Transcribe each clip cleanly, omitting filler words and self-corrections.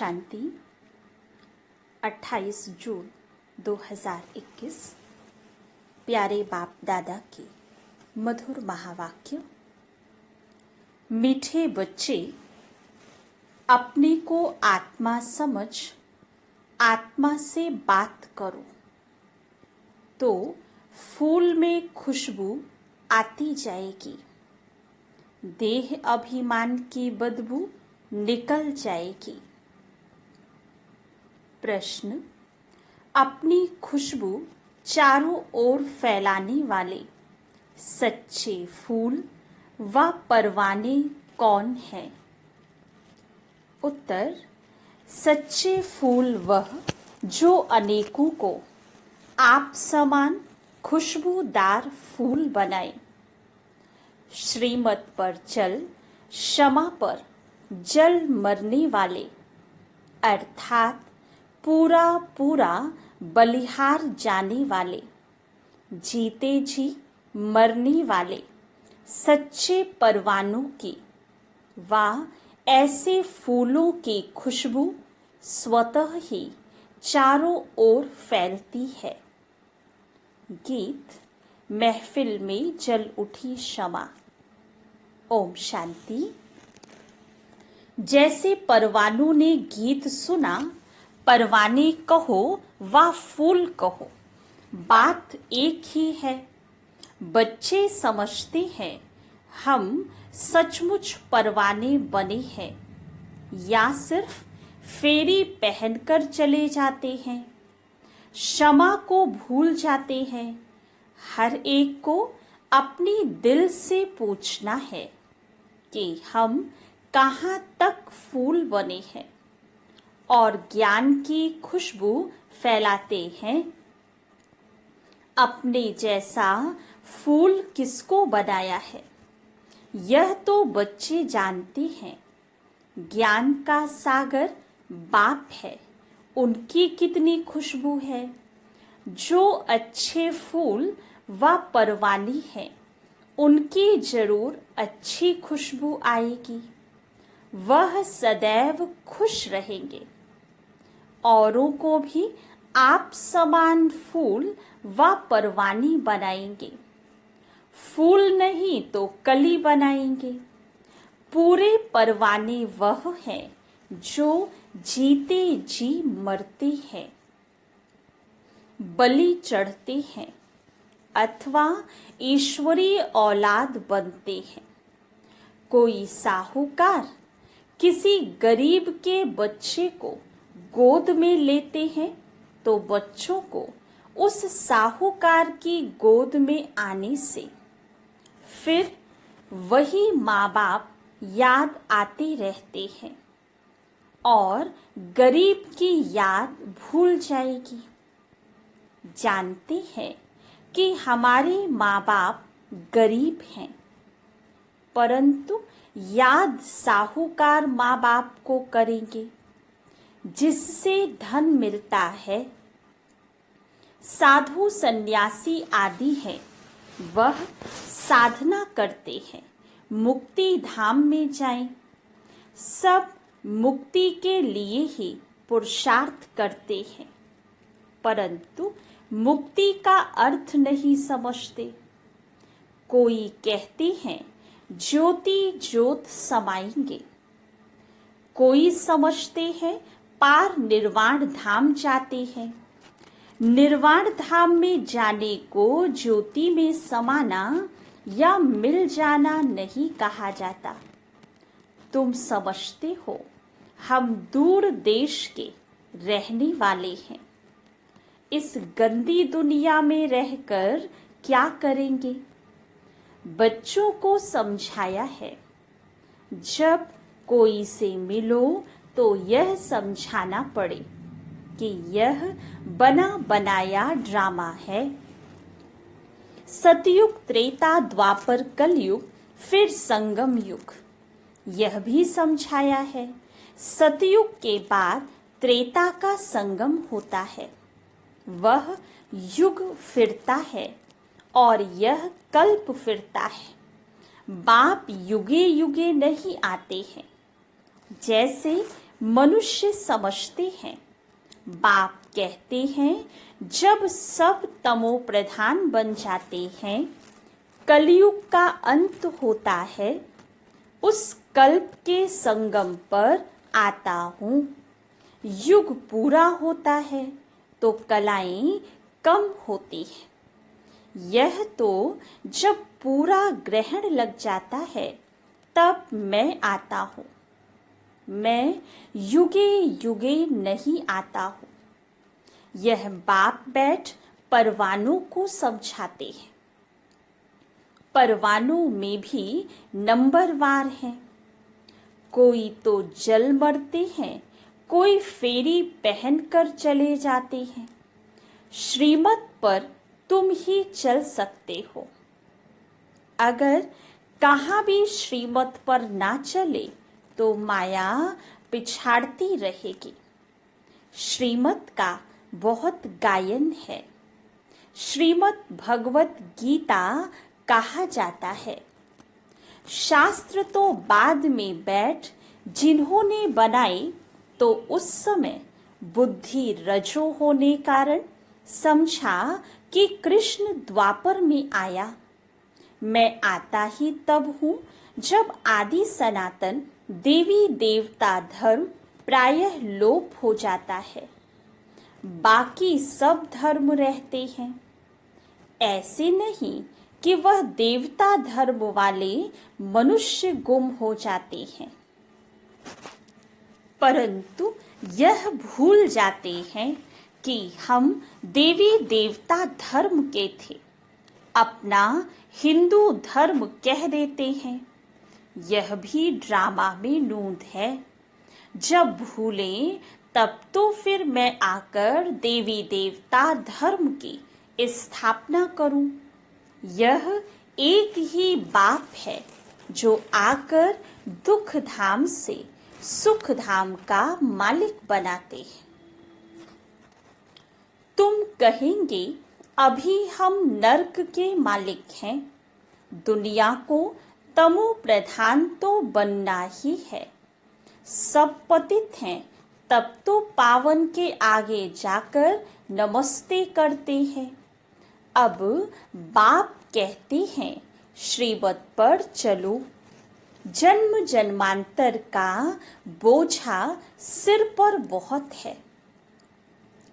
शांति 28 जून 2021। प्यारे बाप दादा के मधुर महावाक्य। मीठे बच्चे, अपने को आत्मा समझ आत्मा से बात करो तो फूल में खुशबू आती जाएगी, देह अभिमान की बदबू निकल जाएगी। प्रश्न, अपनी खुशबू चारों ओर फैलाने वाले सच्चे फूल व परवाने कौन हैं? उत्तर, सच्चे फूल वह जो अनेकों को आप समान खुशबूदार फूल बनाए। श्रीमत पर चल क्षमा पर जल मरने वाले, अर्थात पूरा पूरा बलिहार जाने वाले, जीते जी मरने वाले सच्चे परवानों की व ऐसे फूलों की खुशबू स्वतः ही चारों ओर फैलती है। गीत महफिल में जल उठी शमा। ओम शांति। जैसे परवानों ने गीत सुना, परवाने कहो व फूल कहो, बात एक ही है। बच्चे समझते हैं हम सचमुच परवाने बने हैं या सिर्फ फेरी पहनकर चले जाते हैं। क्षमा को भूल जाते हैं। हर एक को अपनी दिल से पूछना है कि हम कहाँ तक फूल बने हैं और ज्ञान की खुशबू फैलाते हैं। अपने जैसा फूल किसको बनाया है, यह तो बच्चे जानते हैं। ज्ञान का सागर बाप है, उनकी कितनी खुशबू है। जो अच्छे फूल व परवानी हैं, उनकी जरूर अच्छी खुशबू आएगी। वह सदैव खुश रहेंगे। औरों को भी आप समान फूल व परवानी बनाएंगे। फूल नहीं तो कली बनाएंगे। पूरे परवाने वह हैं जो जीते जी मरते हैं, बलि चढ़ते हैं अथवा ईश्वरीय औलाद बनते हैं। कोई साहूकार किसी गरीब के बच्चे को गोद में लेते हैं तो बच्चों को उस साहूकार की गोद में आने से फिर वही माँ बाप याद आते रहते हैं और गरीब की याद भूल जाएगी। जानते हैं कि हमारे माँ बाप गरीब हैं, परंतु याद साहूकार माँ बाप को करेंगे जिससे धन मिलता है। साधु सन्यासी आदि हैं, वह साधना करते हैं मुक्ति धाम में जाएं। सब मुक्ति के लिए ही पुरुषार्थ करते हैं, परंतु मुक्ति का अर्थ नहीं समझते। कोई कहते हैं ज्योति ज्योत समाएंगे, कोई समझते हैं पार निर्वाण धाम जाते हैं। निर्वाण धाम में जाने को ज्योति में समाना या मिल जाना नहीं कहा जाता। तुम समझते हो हम दूर देश के रहने वाले हैं। इस गंदी दुनिया में रहकर क्या करेंगे? बच्चों को समझाया है, जब कोई से मिलो तो यह समझाना पड़े कि यह बना बनाया ड्रामा है। सतयुग, त्रेता, द्वापर, कलयुग, फिर संगम युग, यह भी समझाया है। सतयुग के बाद त्रेता का संगम होता है, वह युग फिरता है और यह कल्प फिरता है। बाप युगे युगे नहीं आते हैं। जैसे मनुष्य समझते हैं, बाप कहते हैं, जब सब तमो प्रधान बन जाते हैं, कलयुग का अंत होता है, उस कल्प के संगम पर आता हूँ। युग पूरा होता है तो कलाएं कम होती हैं। यह तो जब पूरा ग्रहण लग जाता है तब मैं आता हूँ। मैं युगे युगे नहीं आता हूँ। यह बाप बैठ परवानों को समझाते हैं। परवानों में भी नंबरवार हैं। कोई तो जल मरते हैं, कोई फेरी पहनकर चले जाते हैं। श्रीमत पर तुम ही चल सकते हो। अगर कहाँ भी श्रीमत पर ना चले तो माया पिछाड़ती रहेगी। श्रीमत का बहुत गायन है। श्रीमद् भगवत गीता कहा जाता है। शास्त्र तो बाद में बैठ जिन्होंने बनाए तो उस समय बुद्धि रजो होने कारण समझा कि कृष्ण द्वापर में आया। मैं आता ही तब हूँ जब आदि सनातन देवी देवता धर्म प्रायः लोप हो जाता है, बाकी सब धर्म रहते हैं। ऐसे नहीं कि वह देवता धर्म वाले मनुष्य गुम हो जाते हैं, परंतु यह भूल जाते हैं कि हम देवी देवता धर्म के थे, अपना हिंदू धर्म कह देते हैं। यह भी ड्रामा में नूंद है। जब भूलें तब तो फिर मैं आकर देवी देवता धर्म की स्थापना करूं। यह एक ही बाप है जो आकर दुख धाम से सुख धाम का मालिक बनाते हैं। तुम कहेंगे अभी हम नर्क के मालिक हैं। दुनिया को तमो प्रधान तो बनना ही है। सब पतित हैं तब तो पावन के आगे जाकर नमस्ते करते हैं। अब बाप कहते हैं श्रीमत पर चलो। जन्म जन्मांतर का बोझा सिर पर बहुत है,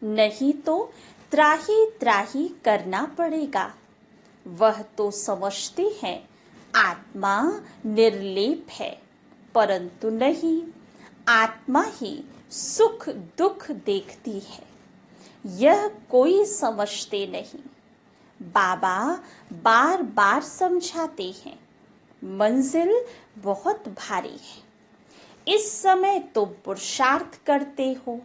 नहीं तो त्राही त्राही करना पड़ेगा। वह तो समझते हैं आत्मा निर्लेप है, परंतु नहीं, आत्मा ही सुख दुख देखती है। यह कोई समझते नहीं। बाबा बार बार समझाते हैं मंजिल बहुत भारी है। इस समय तुम पुरुषार्थ करते हो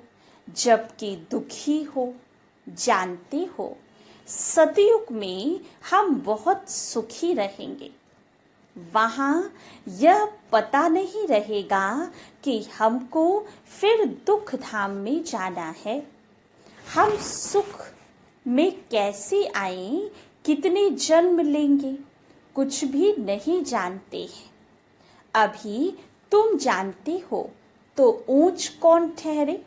जबकि दुखी हो। जानते हो सतयुग में हम बहुत सुखी रहेंगे। वहाँ यह पता नहीं रहेगा कि हमको फिर दुख धाम में जाना है। हम सुख में कैसे आए, कितने जन्म लेंगे, कुछ भी नहीं जानते हैं। अभी तुम जानते हो तो ऊंच कौन ठहरे।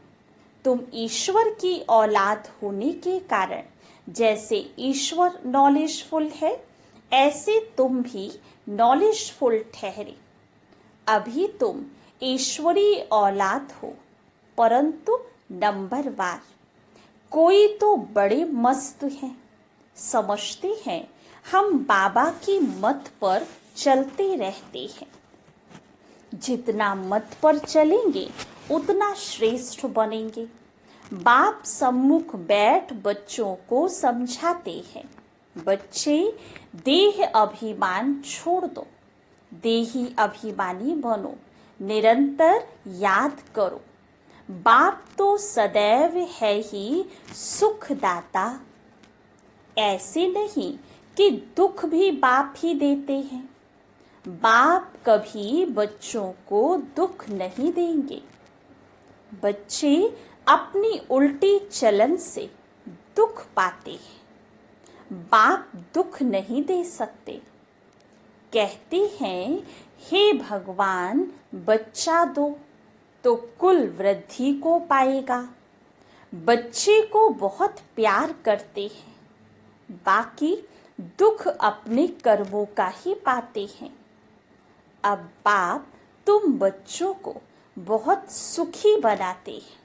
तुम ईश्वर की औलाद होने के कारण जैसे ईश्वर नॉलेजफुल है, ऐसे तुम भी नॉलेजफुल ठहरे। अभी तुम ईश्वरीय औलाद हो, परंतु नंबरवार। कोई तो बड़े मस्त हैं, समझते हैं हम बाबा की मत पर चलते रहते हैं। जितना मत पर चलेंगे उतना श्रेष्ठ बनेंगे। बाप सम्मुख बैठ बच्चों को समझाते हैं, बच्चे देह अभिमान छोड़ दो, देही अभिमानी बनो, निरंतर याद करो। बाप तो सदैव है ही सुखदाता। ऐसे नहीं कि दुख भी बाप ही देते हैं। बाप कभी बच्चों को दुख नहीं देंगे। बच्चे अपनी उल्टी चलन से दुख पाते हैं। बाप दुख नहीं दे सकते। कहते हैं हे भगवान बच्चा दो, तो कुल वृद्धि को पाएगा। बच्चे को बहुत प्यार करते हैं, बाकी दुख अपने कर्मों का ही पाते हैं। अब बाप तुम बच्चों को बहुत सुखी बनाते हैं,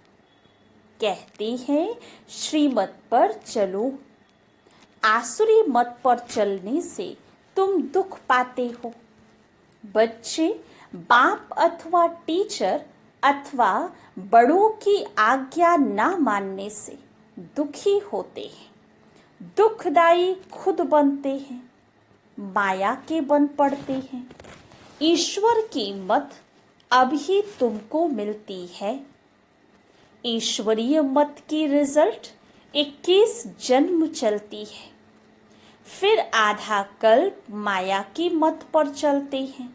कहते हैं श्रीमत पर चलो। आसुरी मत पर चलने से तुम दुख पाते हो। बच्चे बाप अथवा टीचर अथवा बड़ों की आज्ञा ना मानने से दुखी होते हैं। दुखदाई खुद बनते हैं, माया के बन पड़ते हैं। ईश्वर की मत अभी तुमको मिलती है। ईश्वरीय मत की रिजल्ट 21 जन्म चलती है, फिर आधा कल्प माया की मत पर चलते हैं।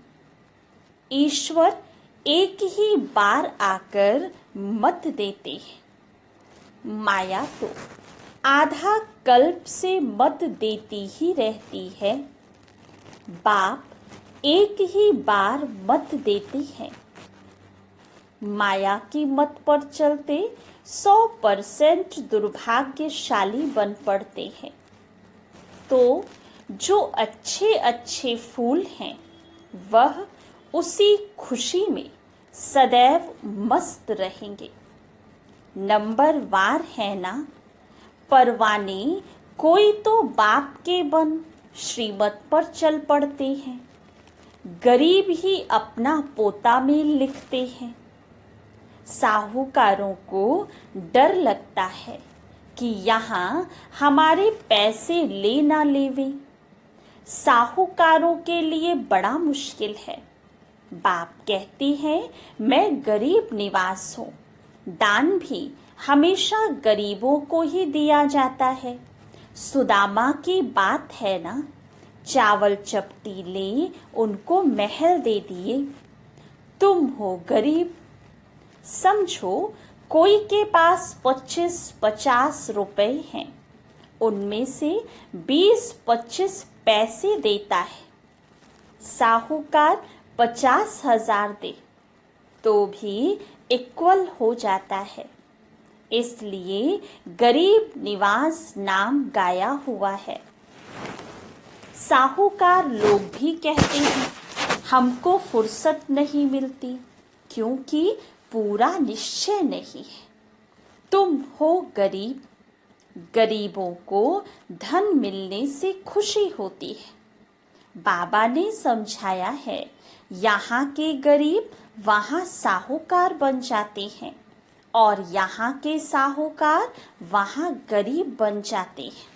ईश्वर एक ही बार आकर मत देते हैं। माया तो आधा कल्प से मत देती ही रहती है। बाप एक ही बार मत देते हैं। माया की मत पर चलते 100% दुर्भाग्यशाली बन पड़ते हैं। तो जो अच्छे अच्छे फूल हैं वह उसी खुशी में सदैव मस्त रहेंगे। नंबर वार है ना, परवाने कोई तो बाप के बन श्रीमत पर चल पड़ते हैं। गरीब ही अपना पोता में लिखते हैं। साहूकारों को डर लगता है कि यहाँ हमारे पैसे ले ना लेवे। साहूकारों के लिए बड़ा मुश्किल है। बाप कहती है मैं गरीब निवास हूँ। दान भी हमेशा गरीबों को ही दिया जाता है। सुदामा की बात है ना, चावल चपटी ले उनको महल दे दिए। तुम हो गरीब। समझो कोई के पास 25-50 रुपए हैं, उनमें से 20-25 पैसे देता है। साहूकार 50,000 दे तो भी इक्वल हो जाता है। इसलिए गरीब निवास नाम गाया हुआ है। साहूकार लोग भी कहते हैं हमको फुर्सत नहीं मिलती, क्योंकि पूरा निश्चय नहीं है। तुम हो गरीब। गरीबों को धन मिलने से खुशी होती है। बाबा ने समझाया है यहाँ के गरीब वहाँ साहूकार बन जाते हैं और यहाँ के साहूकार वहाँ गरीब बन जाते हैं।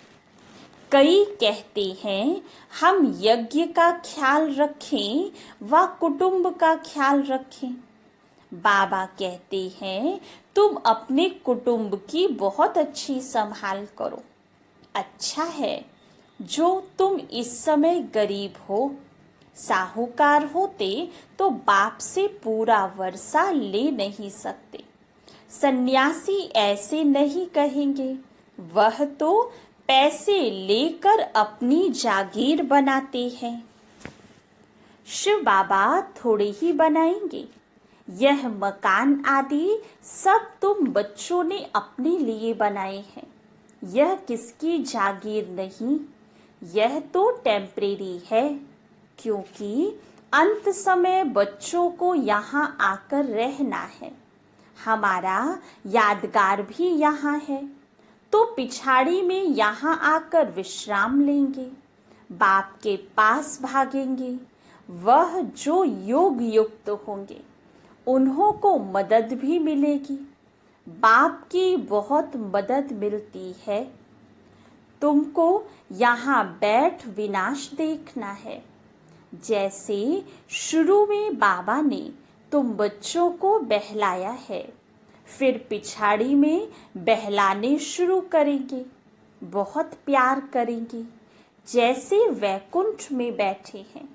कई कहते हैं हम यज्ञ का ख्याल रखें व कुटुंब का ख्याल रखें। बाबा कहते हैं तुम अपने कुटुंब की बहुत अच्छी संभाल करो। अच्छा है जो तुम इस समय गरीब हो। साहूकार होते तो बाप से पूरा वर्षा ले नहीं सकते। सन्यासी ऐसे नहीं कहेंगे, वह तो पैसे लेकर अपनी जागीर बनाते हैं। शिव बाबा थोड़े ही बनाएंगे। यह मकान आदि सब तुम बच्चों ने अपने लिए बनाए हैं। यह किसकी जागीर नहीं, यह तो टेम्परेरी है, क्योंकि अंत समय बच्चों को यहाँ आकर रहना है। हमारा यादगार भी यहाँ है, तो पिछाड़ी में यहाँ आकर विश्राम लेंगे, बाप के पास भागेंगे। वह जो योग युक्त होंगे उन्हों को मदद भी मिलेगी। बाप की बहुत मदद मिलती है। तुमको यहाँ बैठ विनाश देखना है। जैसे शुरू में बाबा ने तुम बच्चों को बहलाया है, फिर पिछाड़ी में बहलाने शुरू करेंगे, बहुत प्यार करेंगे, जैसे वैकुंठ में बैठे हैं,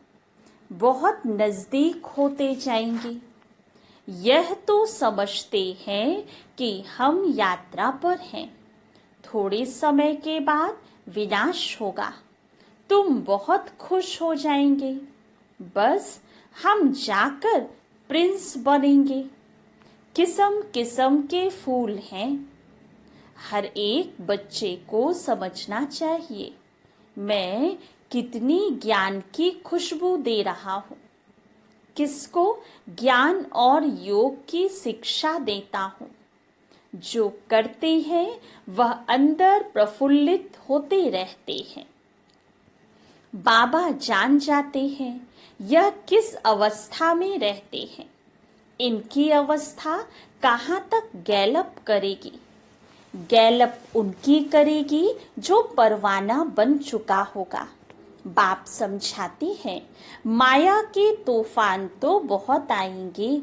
बहुत नज़दीक होते जाएंगे। यह तो समझते हैं कि हम यात्रा पर हैं, थोड़े समय के बाद विनाश होगा। तुम बहुत खुश हो जाएंगे, बस हम जाकर प्रिंस बनेंगे। किस्म किस्म के फूल हैं। हर एक बच्चे को समझना चाहिए मैं कितनी ज्ञान की खुशबू दे रहा हूँ, किसको ज्ञान और योग की शिक्षा देता हूँ। जो करते हैं वह अंदर प्रफुल्लित होते रहते हैं। बाबा जान जाते हैं यह किस अवस्था में रहते हैं। इनकी अवस्था कहाँ तक गैलप करेगी। गैलप उनकी करेगी जो परवाना बन चुका होगा। बाप समझाते हैं माया के तूफान तो बहुत आएंगे,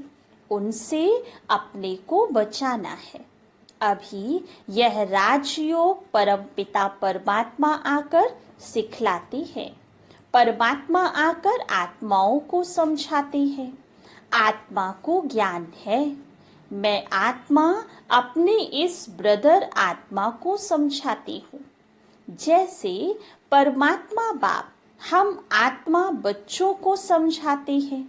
उनसे अपने को बचाना है। अभी यह राजयोग परमपिता परमात्मा आकर सिखलाते हैं। परमात्मा आकर आत्माओं को समझाते हैं। आत्मा को ज्ञान है। मैं आत्मा अपने इस ब्रदर आत्मा को समझाती हूँ। जैसे परमात्मा बाप हम आत्मा बच्चों को समझाते हैं,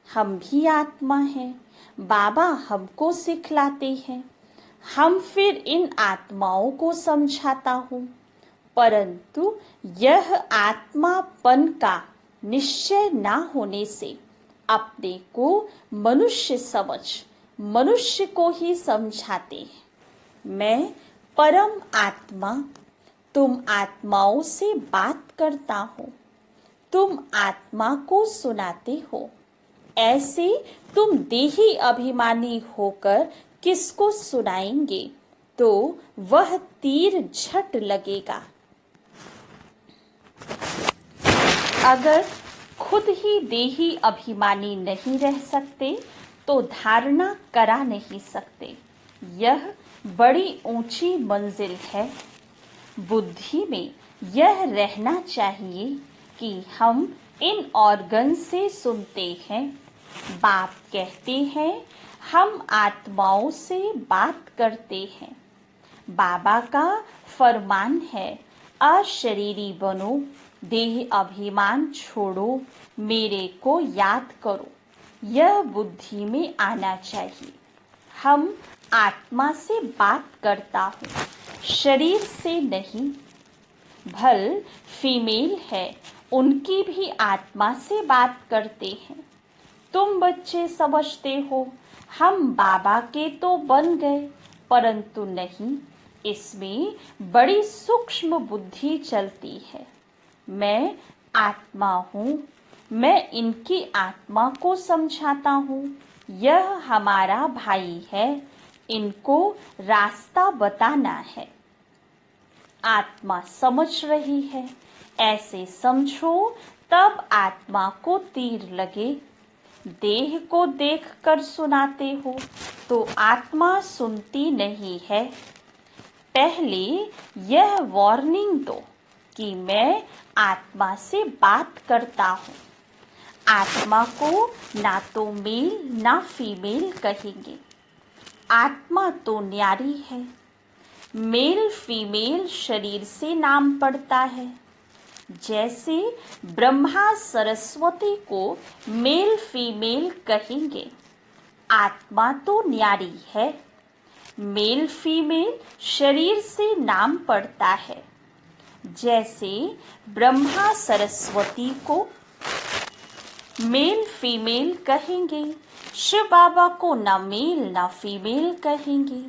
हम भी आत्मा हैं। बाबा हमको सिखलाते हैं, हम फिर इन आत्माओं को समझाता हूँ। परंतु यह आत्मापन का निश्चय ना होने से अपने को मनुष्य समझ मनुष्य को ही समझाते हैं। मैं परम आत्मा तुम आत्माओं से बात करता हूँ, तुम आत्मा को सुनाते हो। ऐसे तुम देही अभिमानी होकर किसको सुनाएंगे तो वह तीर झट लगेगा। अगर खुद ही देही अभिमानी नहीं रह सकते तो धारणा करा नहीं सकते। यह बड़ी ऊंची मंजिल है। बुद्धि में यह रहना चाहिए कि हम इन ऑर्गन से सुनते हैं। बाप कहते हैं हम आत्माओं से बात करते हैं। बाबा का फरमान है अशरीरी बनो, देह अभिमान छोड़ो, मेरे को याद करो। यह बुद्धि में आना चाहिए। हम आत्मा से बात करता हूँ, शरीर से नहीं। भल फीमेल है, उनकी भी आत्मा से बात करते हैं। तुम बच्चे समझते हो हम बाबा के तो बन गए, परंतु नहीं, इसमें बड़ी सूक्ष्म बुद्धि चलती है। मैं आत्मा हूँ, मैं इनकी आत्मा को समझाता हूँ। यह हमारा भाई है, इनको रास्ता बताना है। आत्मा समझ रही है, ऐसे समझो तब आत्मा को तीर लगे। देह को देखकर सुनाते हो तो आत्मा सुनती नहीं है। पहले यह वार्निंग दो कि मैं आत्मा से बात करता हूँ। आत्मा को ना तो मेल ना फीमेल कहेंगे। आत्मा तो न्यारी है। मेल फीमेल शरीर से नाम पड़ता है। जैसे ब्रह्मा सरस्वती को मेल फीमेल कहेंगे। आत्मा तो न्यारी है। मेल फीमेल शरीर से नाम पड़ता है। जैसे ब्रह्मा सरस्वती को मेल फीमेल कहेंगे, शिव बाबा को न मेल न फीमेल कहेंगे।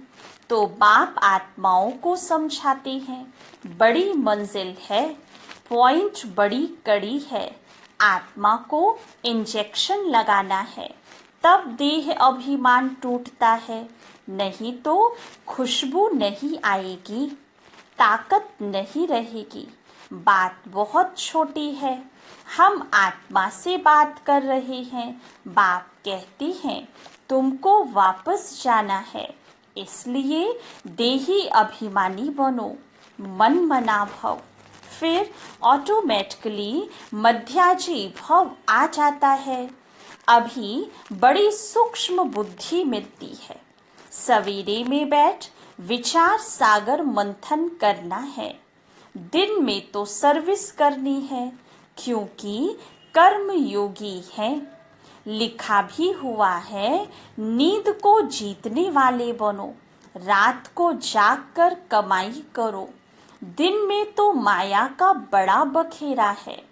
तो बाप आत्माओं को समझाते हैं बड़ी मंजिल है, पॉइंट बड़ी कड़ी है। आत्मा को इंजेक्शन लगाना है, तब देह अभिमान टूटता है। नहीं तो खुशबू नहीं आएगी, ताकत नहीं रहेगी। बात बहुत छोटी है। हम आत्मा से बात कर रहे हैं। बाप कहते हैं तुमको वापस जाना है, इसलिए देही अभिमानी बनो, मन मना भव। फिर ऑटोमेटिकली मध्याजी भव आ जाता है। अभी बड़ी सूक्ष्म बुद्धि मिलती है। सवेरे में बैठ विचार सागर मंथन करना है। दिन में तो सर्विस करनी है, क्योंकि कर्म योगी हैं। लिखा भी हुआ है, नींद को जीतने वाले बनो, रात को जाग कर कमाई करो। दिन में तो माया का बड़ा बखेरा है,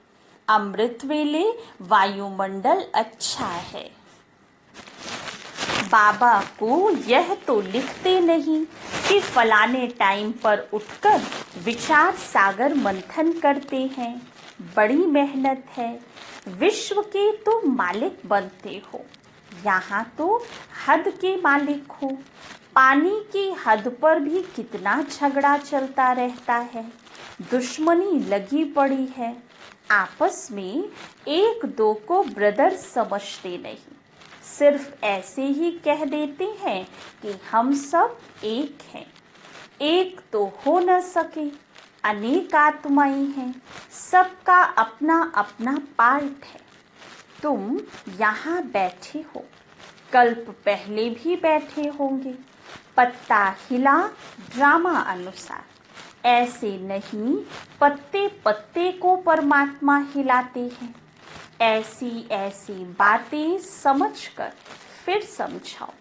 अमृत वेले वायुमंडल अच्छा है। बाबा को यह तो लिखते नहीं कि फलाने टाइम पर उठकर विचार सागर मंथन करते हैं, बड़ी मेहनत है, विश्व के तो मालिक बनते हो, यहाँ तो हद के मालिक हो। पानी की हद पर भी कितना झगड़ा चलता रहता है, दुश्मनी लगी पड़ी है, आपस में एक दो को ब्रदर समझते नहीं, सिर्फ ऐसे ही कह देते हैं कि हम सब एक हैं। एक तो हो न सके, अनेक आत्माएं हैं, सबका अपना अपना पार्ट है। तुम यहाँ बैठे हो, कल्प पहले भी बैठे होंगे, पत्ता हिला ड्रामा अनुसार। ऐसे नहीं पत्ते पत्ते को परमात्मा हिलाते हैं। ऐसी ऐसी बातें समझकर फिर समझाओ।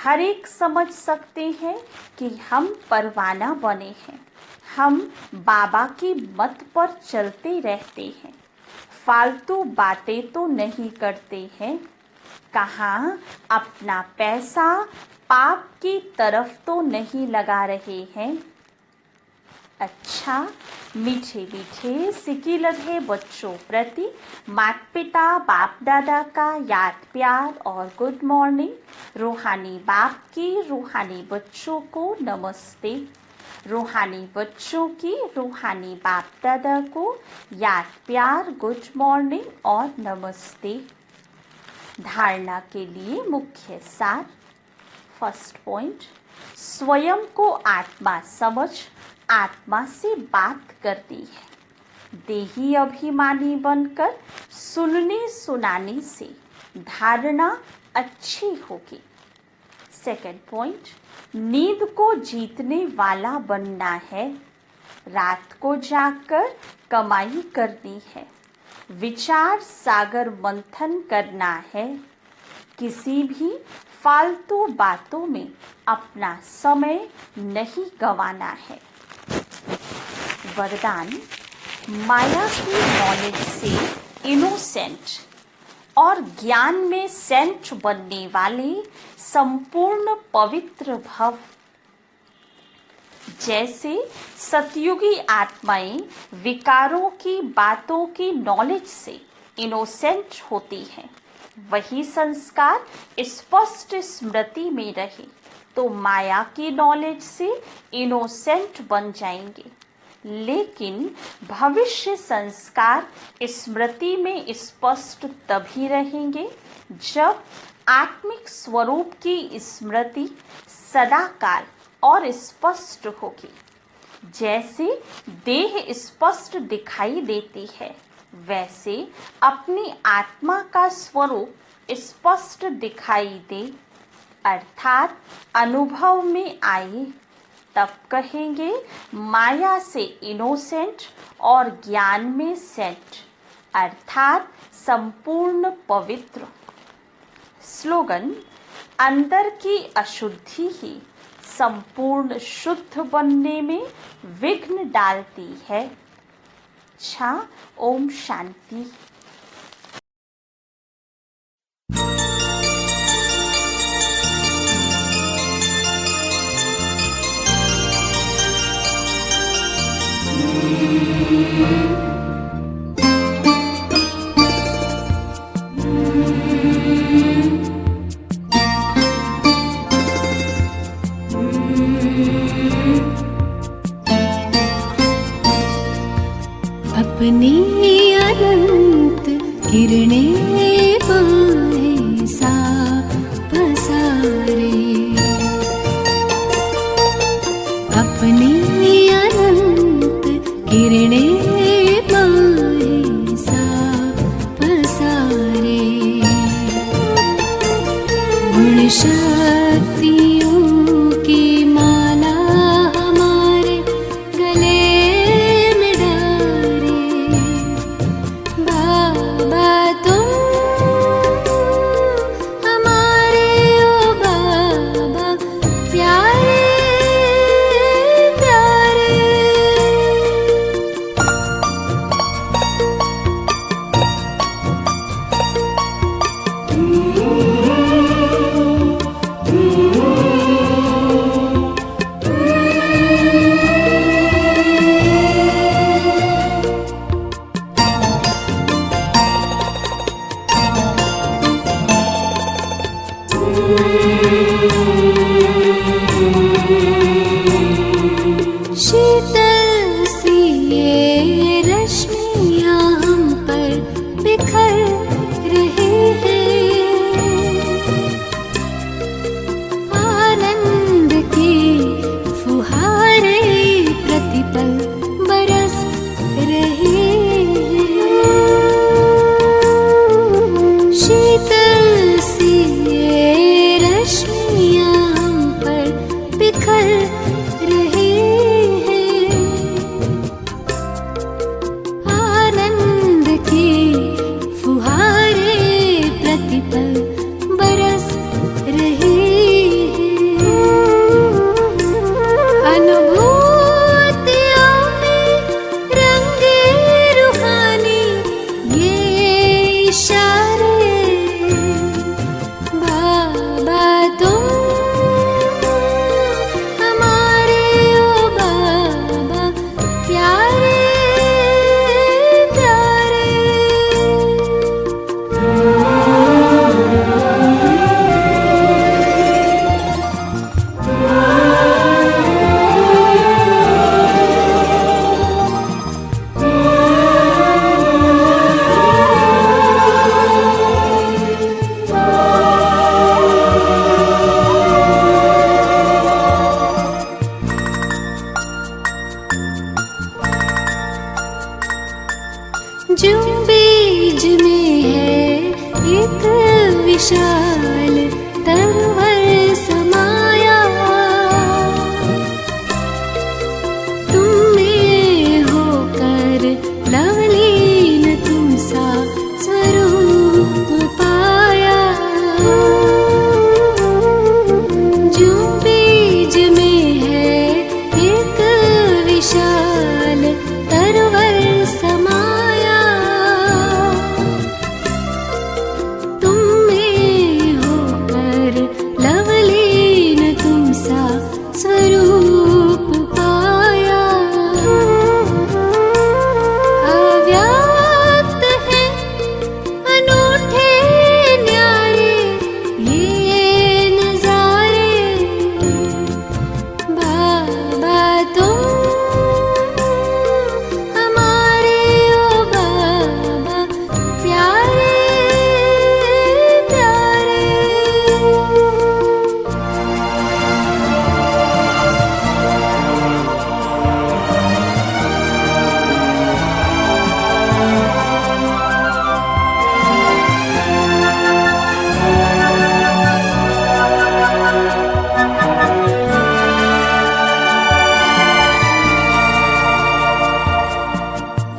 हर एक समझ सकते हैं कि हम परवाना बने हैं, हम बाबा की मत पर चलते रहते हैं, फालतू बातें तो नहीं करते हैं। कहाँ अपना पैसा पाप की तरफ तो नहीं लगा रहे हैं। अच्छा, मीठे मीठे सिकी लगे बच्चों प्रति माता पिता बाप दादा का याद प्यार और गुड मॉर्निंग। रूहानी बाप की रूहानी बच्चों को नमस्ते। रूहानी बच्चों की रूहानी बाप दादा को याद प्यार गुड मॉर्निंग और नमस्ते। धारणा के लिए मुख्य सार। फर्स्ट पॉइंट, स्वयं को आत्मा समझ आत्मा से बात करती है। देही अभिमानी बनकर सुनने सुनाने से धारणा अच्छी होगी। सेकंड पॉइंट, नींद को जीतने वाला बनना है, रात को जागकर कमाई करनी है, विचार सागर मंथन करना है, किसी भी फालतू बातों में अपना समय नहीं गंवाना है। वरदान, माया की नॉलेज से इनोसेंट और ज्ञान में सेंट बनने वाले संपूर्ण पवित्र भव। जैसे सतयुगी आत्माएं विकारों की बातों की नॉलेज से इनोसेंट होती हैं, वही संस्कार स्पष्ट स्मृति में रहे तो माया की नॉलेज से इनोसेंट बन जाएंगे। लेकिन भविष्य संस्कार स्मृति में स्पष्ट तभी रहेंगे जब आत्मिक स्वरूप की स्मृति सदाकाल और स्पष्ट होगी। जैसे देह स्पष्ट दिखाई देती है, वैसे अपनी आत्मा का स्वरूप स्पष्ट दिखाई दे, अर्थात अनुभव में आए, तब कहेंगे माया से इनोसेंट और ज्ञान में सेंट, अर्थात संपूर्ण पवित्र। स्लोगन, अंदर की अशुद्धि ही संपूर्ण शुद्ध बनने में विघ्न डालती है। अच्छा, ओम शांति। अपनी अनंत किरणें पाए सा पसारे, अपनी अनंत किरणें पाए सा पसारे। गुण शक्तियों की माला हमारे गले में डाले, बाबा तुम इशारे बाबा तुम हमारे ओ बाबा प्यारे प्यारे। जो बीज में है एक विशाल तरवर समाया, तुम में होकर लवलीन तुम सा स्वरूप पाया। जो बीज में है एक विशाल तरवर समाया, तुम में होकर लवलीन तुम सा स्वरूप पाया। अव्यक्त है अनूठे न्यारे ये नजारे, बाबा तुम हमारे ओ बाबा प्यारे प्यारे।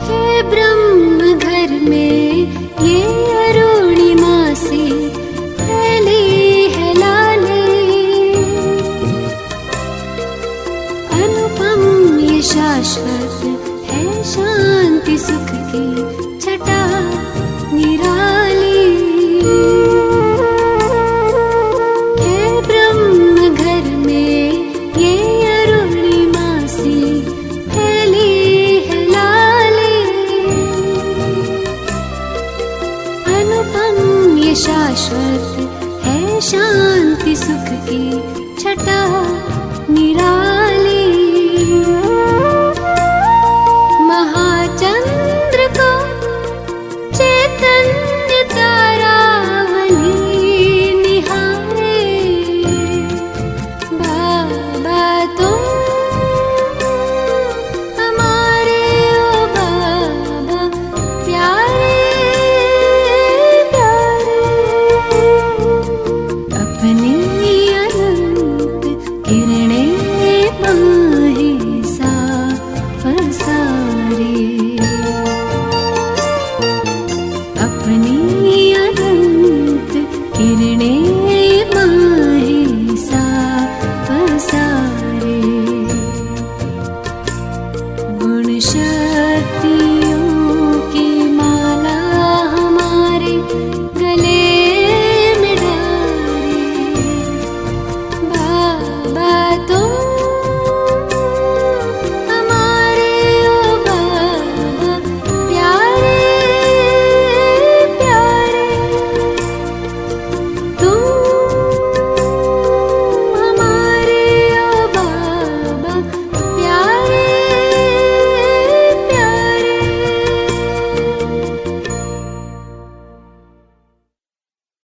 हे ब्रह्म घर में ये अरुणिमा से फैली है लाली, अनुपम ये शाश्वत है शांति सुख की छटा निराली। हे ब्रह्म घर में ये अरुणिमा सी फैली है लाली, अनुपम ये शाश्वत है शांति सुख की छटा निराली।